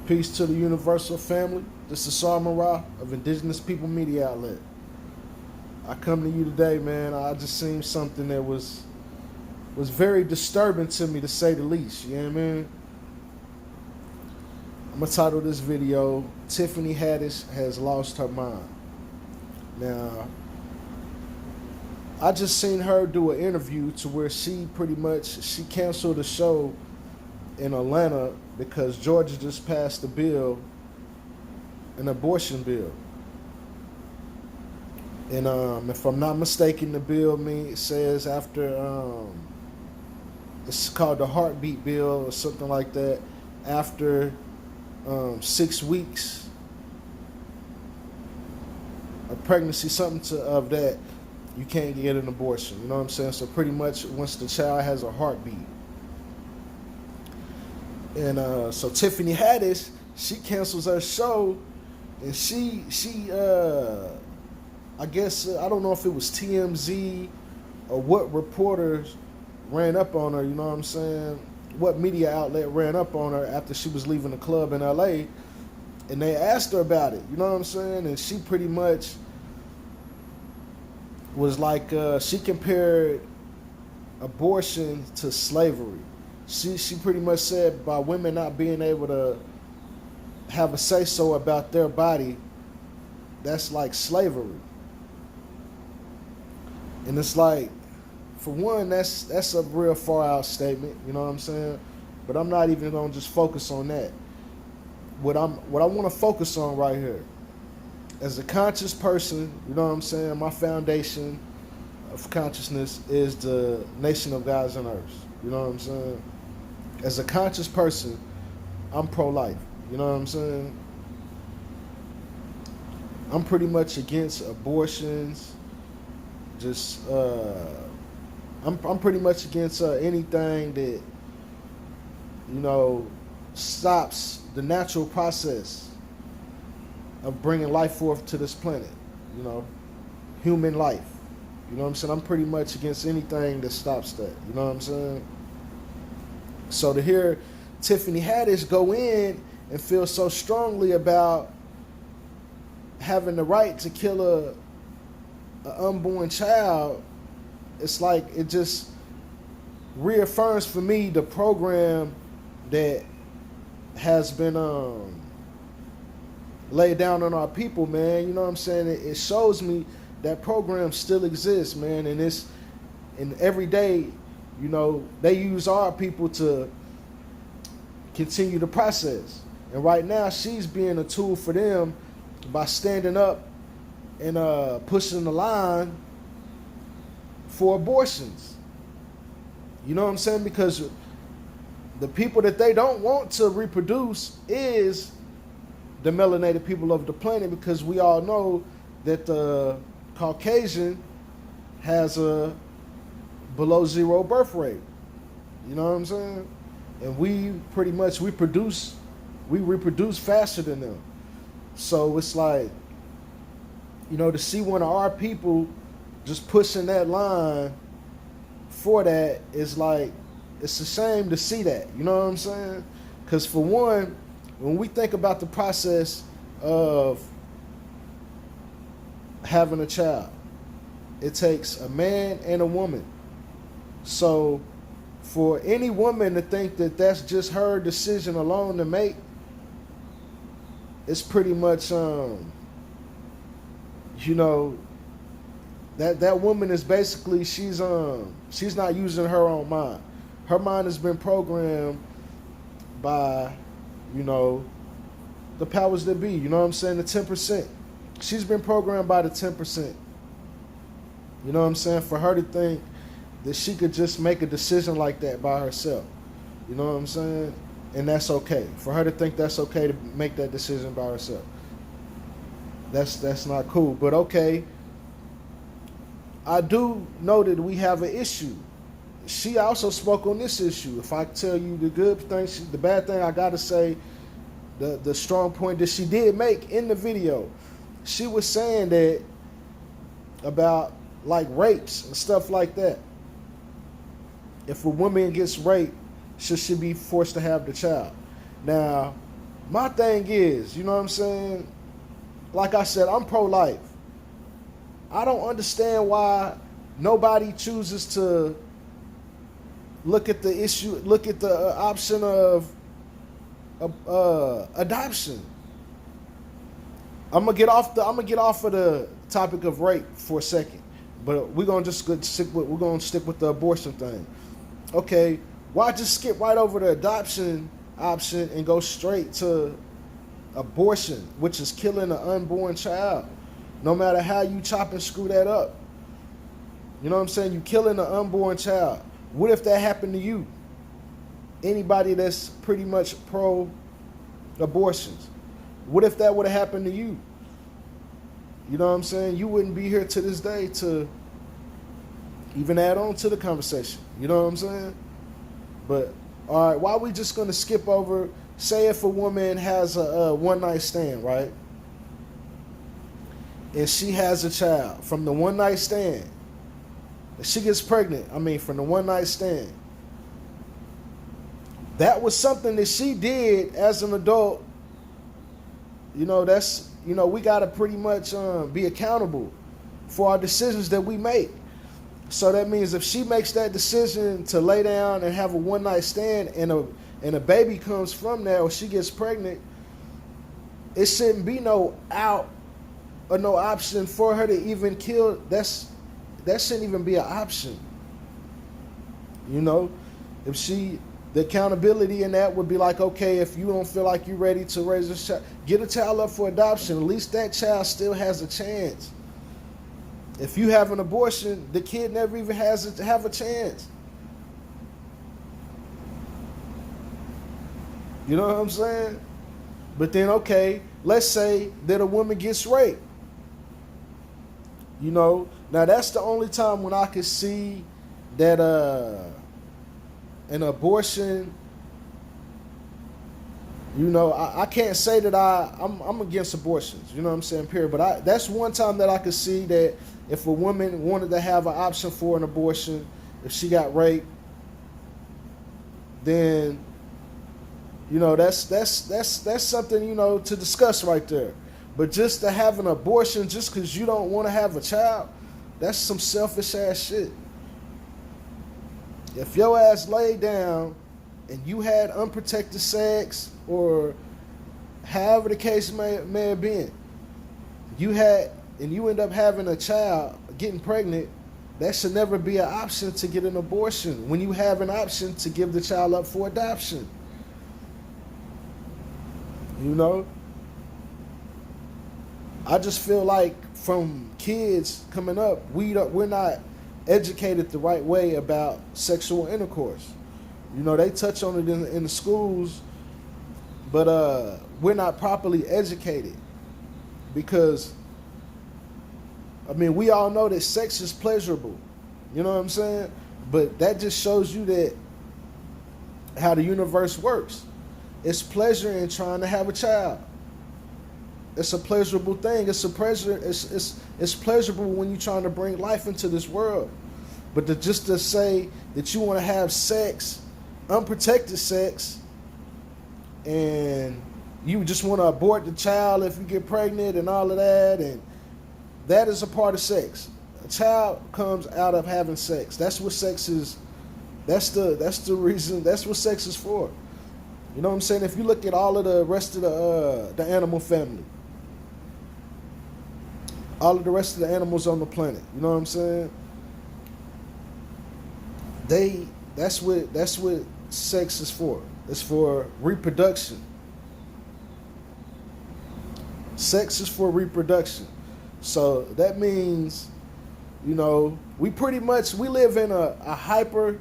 Peace to the universal family. This is Sarmara of Indigenous People Media Outlet. I come to you today, man. I just seen something that was very disturbing to me, to say the least. You know what I mean? I'm gonna title this video, Tiffany Haddish has lost her mind. Now, I just seen her do an interview to where she canceled a show in Atlanta because Georgia just passed a bill, an abortion bill. And if I'm not mistaken, the bill says after, it's called the heartbeat bill or something like that, after 6 weeks of pregnancy, something of that, you can't get an abortion. You know what I'm saying? So pretty much once the child has a heartbeat. And so Tiffany Haddish, she cancels her show, and she I guess, I don't know if it was TMZ or what reporters ran up on her, you know what I'm saying? What media outlet ran up on her after she was leaving the club in LA, and they asked her about it, you know what I'm saying? And she pretty much was like, she compared abortion to slavery. She pretty much said by women not being able to have a say-so about their body, that's like slavery. And it's like, for one, that's a real far out statement, you know what I'm saying? But I'm not even gonna just focus on that. What I want to focus on right here, as a conscious person, you know what I'm saying, my foundation of consciousness is the nation of gods and earths, you know what I'm saying? As a conscious person, I'm pro-life, you know what I'm saying? I'm pretty much against abortions. I'm pretty much against anything that, you know, stops the natural process of bringing life forth to this planet, you know, human life. You know what I'm saying? I'm pretty much against anything that stops that, you know what I'm saying? So to hear Tiffany Haddish go in and feel so strongly about having the right to kill an unborn child, it's like it just reaffirms for me the program that has been laid down on our people, man. You know what I'm saying? It shows me that program still exists, man, and every day, you know, they use our people to continue the process. And right now, she's being a tool for them by standing up and pushing the line for abortions. You know what I'm saying? Because the people that they don't want to reproduce is the melanated people of the planet, because we all know that the Caucasian has a below zero birth rate. You know what I'm saying? And we pretty much we reproduce faster than them. So it's like, you know, to see one of our people just pushing that line for that is like, it's a shame to see that. You know what I'm saying? Because for one, when we think about the process of having a child, it takes a man and a woman. So for any woman to think that that's just her decision alone to make, it's pretty much, you know, that woman is basically, she's not using her own mind. Her mind has been programmed by, you know, the powers that be. You know what I'm saying? The 10%. She's been programmed by the 10%. You know what I'm saying? For her to think that she could just make a decision like that by herself. You know what I'm saying? And that's okay. For her to think that's okay to make that decision by herself. That's not cool. But okay, I do know that we have an issue. She also spoke on this issue. If I tell you the good thing, the bad thing, I gotta say the strong point that she did make in the video. She was saying that about like rapes and stuff like that. If a woman gets raped, should she be forced to have the child? Now, My thing is, you know what I'm saying? Like I said, I'm pro-life. I don't understand why nobody chooses to look at the issue, look at the option of adoption. I'm gonna get off of the topic of rape for a second, but we're gonna stick with the abortion thing. Okay, why just skip right over the adoption option and go straight to abortion, which is killing an unborn child? No matter how you chop and screw that up, you know what I'm saying? You killing an unborn child. What if that happened to you? Anybody that's pretty much pro abortions. What if that would have happened to you? You know what I'm saying? You wouldn't be here to this day to even add on to the conversation. You know what I'm saying? But, all right, why are we just going to skip over, say if a woman has a one-night stand, right? And she has a child from the one-night stand. She gets pregnant, from the one-night stand. That was something that she did as an adult. You know, we got to pretty much be accountable for our decisions that we make. So that means if she makes that decision to lay down and have a one-night stand and a baby comes from that, or she gets pregnant, it shouldn't be no out or no option for her to even kill. That shouldn't even be an option. You know, the accountability in that would be like, okay, if you don't feel like you're ready to raise a child, get a child up for adoption. At least that child still has a chance. If you have an abortion, the kid never even has to have a chance. You know what I'm saying? But then, okay, let's say that a woman gets raped. You know, now that's the only time when I could see that an abortion, you know, I can't say that I'm against abortions, you know what I'm saying, period. But that's one time that I could see that if a woman wanted to have an option for an abortion, if she got raped, then, you know, that's something, you know, to discuss right there. But just to have an abortion just because you don't want to have a child, that's some selfish ass shit. If your ass laid down and you had unprotected sex, or however the case may have been, you end up having a child, getting pregnant, that should never be an option to get an abortion when you have an option to give the child up for adoption. You know? I just feel like from kids coming up, we're not educated the right way about sexual intercourse. You know, they touch on it in the schools, but we're not properly educated because, we all know that sex is pleasurable. You know what I'm saying? But that just shows you that how the universe works. It's pleasure in trying to have a child. It's a pleasurable thing. It's a pleasure. It's pleasurable when you're trying to bring life into this world. But just to say that you want to have sex, unprotected sex, and you just want to abort the child if you get pregnant and all of that, and that is a part of sex. A child comes out of having sex. That's what sex is. That's the reason. That's what sex is for. You know what I'm saying? If you look at all of the rest of the animal family, all of the rest of the animals on the planet, you know what I'm saying? That's what sex is for. It's for reproduction. Sex is for reproduction. So that means, you know, we live in a hyper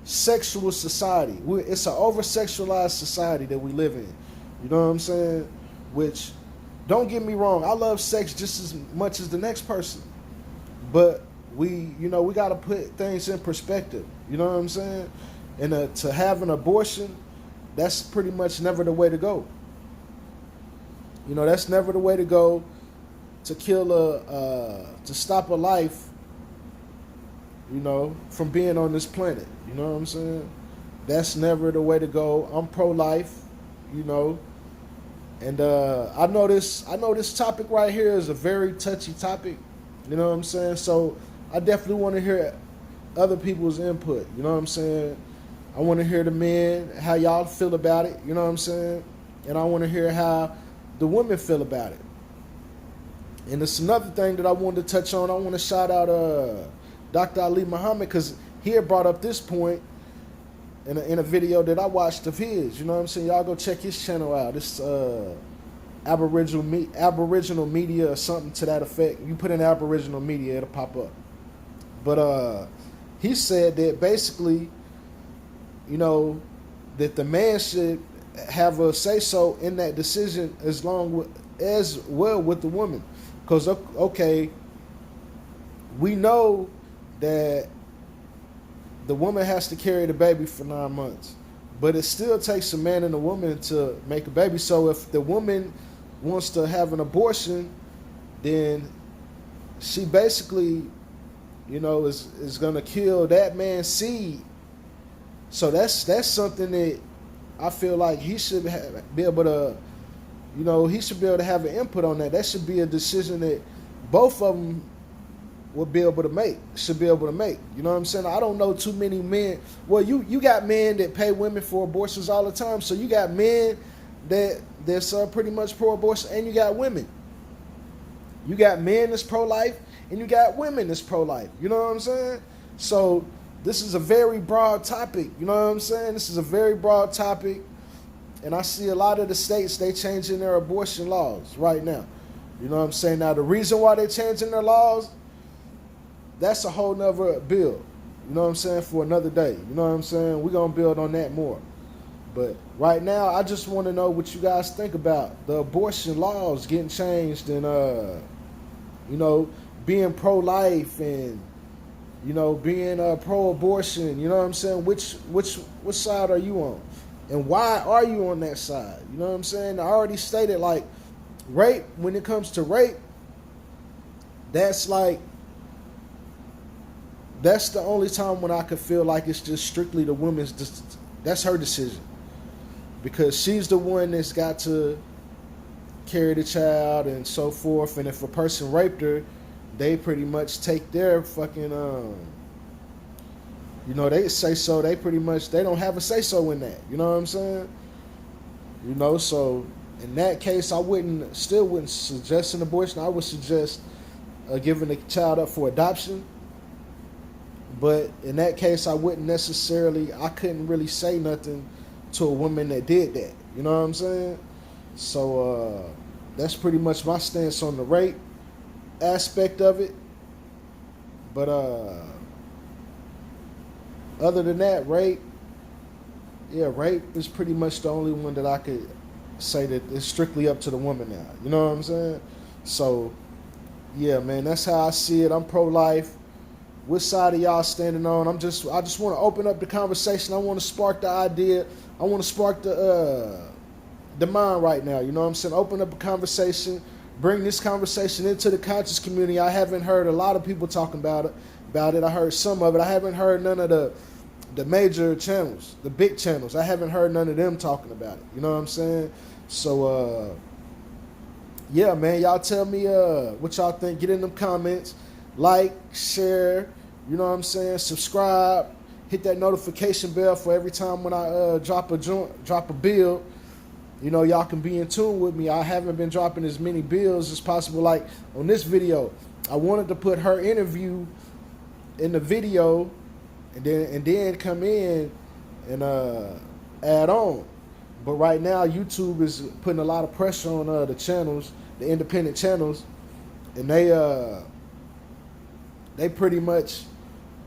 sexual society. It's an over-sexualized society that we live in. You know what I'm saying? Which, don't get me wrong, I love sex just as much as the next person. But we got to put things in perspective. You know what I'm saying? And to have an abortion, that's pretty much never the way to go. You know, that's never the way to go to to stop a life, you know, from being on this planet. You know what I'm saying? That's never the way to go. I'm pro-life, you know. And I know this topic right here is a very touchy topic. You know what I'm saying? So I definitely want to hear other people's input. You know what I'm saying? I want to hear the men, how y'all feel about it. You know what I'm saying? And I want to hear how the women feel about it. And it's another thing that I wanted to touch on. I want to shout out Dr. Ali Muhammad, because he had brought up this point in a video that I watched of his. You know what I'm saying? Y'all go check his channel out. It's Aboriginal Media or something to that effect. You put in Aboriginal Media, it'll pop up. But he said that basically, you know, that the man should have a say-so in that decision as well with the woman. Because, okay, we know that the woman has to carry the baby for 9 months. But it still takes a man and a woman to make a baby. So if the woman wants to have an abortion, then she basically, you know, is going to kill that man's seed. So that's something that I feel like he should be able to, you know, he should be able to have an input on that. That should be a decision that both of them would be able to make, should be able to make. You know what I'm saying? I don't know too many men. Well, you got men that pay women for abortions all the time. So you got men that's pretty much pro-abortion, and you got women. You got men that's pro-life, and you got women that's pro-life. You know what I'm saying? So this is a very broad topic. You know what I'm saying? This is a very broad topic. And I see a lot of the states, they changing their abortion laws right now. You know what I'm saying? Now, the reason why they're changing their laws, that's a whole nother bill. You know what I'm saying? For another day. You know what I'm saying? We're going to build on that more. But right now, I just want to know what you guys think about the abortion laws getting changed and, you know, being pro-life and, you know, being pro-abortion. You know what I'm saying? Which side are you on? And why are you on that side? You know what I'm saying? I already stated, like, rape, when it comes to rape, that's the only time when I could feel like it's just strictly the woman's, that's her decision. Because she's the one that's got to carry the child and so forth. And if a person raped her, they pretty much take their fucking, you know, they say so. They pretty much, they don't have a say so in that. You know what I'm saying? You know, so in that case, I still wouldn't suggest an abortion. I would suggest giving the child up for adoption. But in that case, I couldn't really say nothing to a woman that did that. You know what I'm saying? So that's pretty much my stance on the rape aspect of it. But other than that, rape is pretty much the only one that I could say that it's strictly up to the woman now. You know what I'm saying? So, yeah, man, that's how I see it. I'm pro-life. Which side are y'all standing on? I just want to open up the conversation. I want to spark the idea. I want to spark the mind right now. You know what I'm saying? Open up a conversation. Bring this conversation into the conscious community. I haven't heard a lot of people talking about it. I heard some of it. I haven't heard none of the major channels, the big channels. I haven't heard none of them talking about it. You know what I'm saying? So, yeah, man, y'all tell me what y'all think. Get in them comments. Like, share, you know what I'm saying? Subscribe. Hit that notification bell for every time when I drop a bill. You know, y'all can be in tune with me. I haven't been dropping as many bills as possible. Like on this video, I wanted to put her interview in the video and then come in and add on. But right now, YouTube is putting a lot of pressure on the channels, the independent channels, and they pretty much,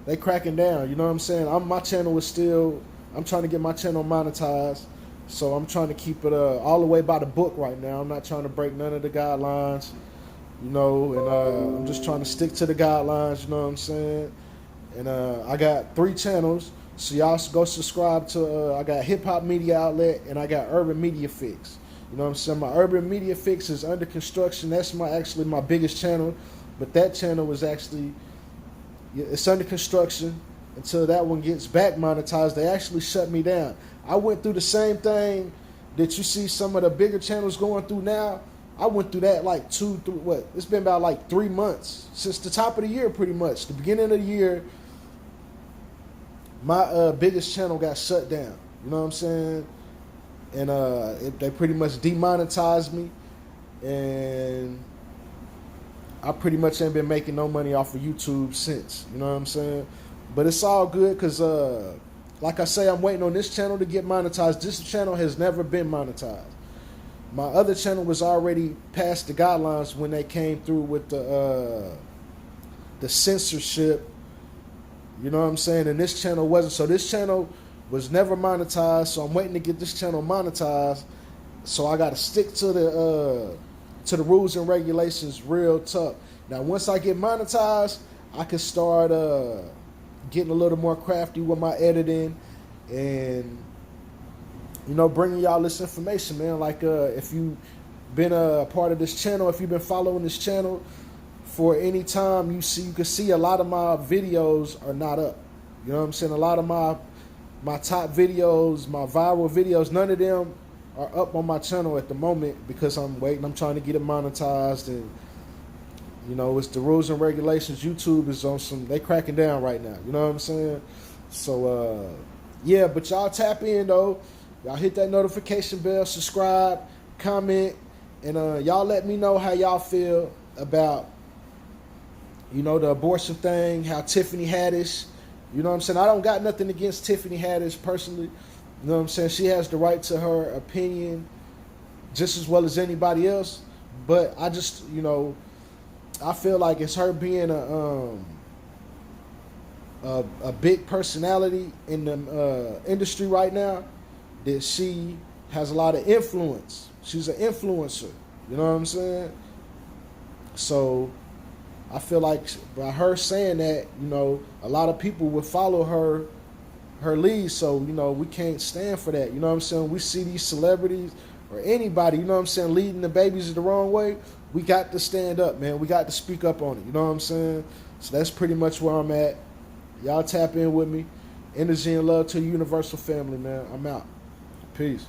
they cracking down. You know what I'm saying? I'm trying to get my channel monetized. So I'm trying to keep it all the way by the book right now. I'm not trying to break none of the guidelines, you know, and I'm just trying to stick to the guidelines, you know what I'm saying? And I got 3 channels, so y'all go subscribe to, I got Hip Hop Media Outlet and I got Urban Media Fix. You know what I'm saying? My Urban Media Fix is under construction. That's actually my biggest channel, but that channel was actually, it's under construction. Until that one gets back monetized, they actually shut me down. I went through the same thing that you see some of the bigger channels going through now, I went through that like 2, 3, what? It's been about like 3 months since the top of the year, pretty much. The beginning of the year, my biggest channel got shut down. You know what I'm saying? And they pretty much demonetized me, and I pretty much ain't been making no money off of YouTube since. You know what I'm saying? But it's all good because, like I say, I'm waiting on this channel to get monetized. This channel has never been monetized. My other channel was already past the guidelines when they came through with the censorship. You know what I'm saying? And this channel wasn't. So this channel was never monetized. So I'm waiting to get this channel monetized. So I got to stick to the rules and regulations real tough. Now, once I get monetized, I can start getting a little more crafty with my editing and, you know, bringing y'all this information, man. Like, if you've been a part of this channel, if you've been following this channel for any time, you can see a lot of my videos are not up. You know what I'm saying? A lot of my top videos, my viral videos, none of them are up on my channel at the moment because I'm waiting. I'm trying to get it monetized, and you know, it's the rules and regulations. YouTube is on they cracking down right now. You know what I'm saying? So yeah, but y'all tap in though. Y'all hit that notification bell, subscribe, comment, and y'all let me know how y'all feel about, you know, the abortion thing, how Tiffany Haddish, you know what I'm saying? I don't got nothing against Tiffany Haddish personally. You know what I'm saying? She has the right to her opinion just as well as anybody else. But I just, you know, I feel like it's her being a big personality in the industry right now that she has a lot of influence. She's an influencer. You know what I'm saying? So I feel like by her saying that, you know, a lot of people would follow her lead. So, you know, we can't stand for that. You know what I'm saying? We see these celebrities or anybody, you know what I'm saying, leading the babies the wrong way. We got to stand up, man. We got to speak up on it. You know what I'm saying? So that's pretty much where I'm at. Y'all tap in with me. Energy and love to the universal family, man. I'm out. Peace.